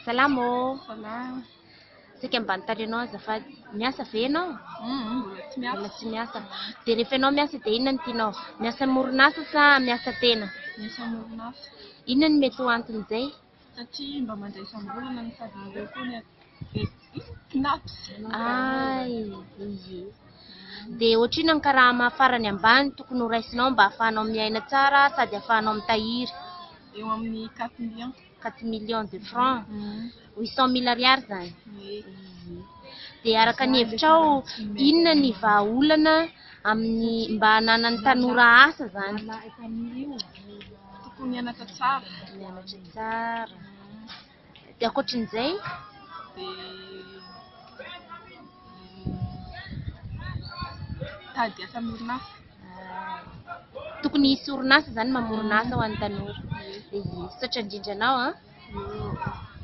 Salamo. Salama. Sika mbanotarinao azafady. Miasa ve ianao? Mbola tsy miasa. Mbola tsy miasa. Dia rehefa ianao miasa dia inona no tianao? Miasa moronasa sa miasa tena? Miasa amoron'asa. Inona no mety ho anton'izay? Satria mba mandraisam-bolana no sady ireo koa ny kinapo. Ay, ie. Dia ohatrino ny karama farany ambany tokony ho raisinao mba ahafahanao miaina tsara sady ahafahanao mitahiry? Eo amin'ny 4 millions. 4 millions de francs. 800 000 ariary zany. Dia araka ny hevitrao, inona ny vahaolana amin'ny mba hananany tanora asa zany? Tokony mianatra tsara. Mianatra tsara. Dia ankoatrin'izay? Tady asa amoron'asa. Tokony hisy orinasa zany mamoronasa ho an'ny tanora. Saotra indrindra anao.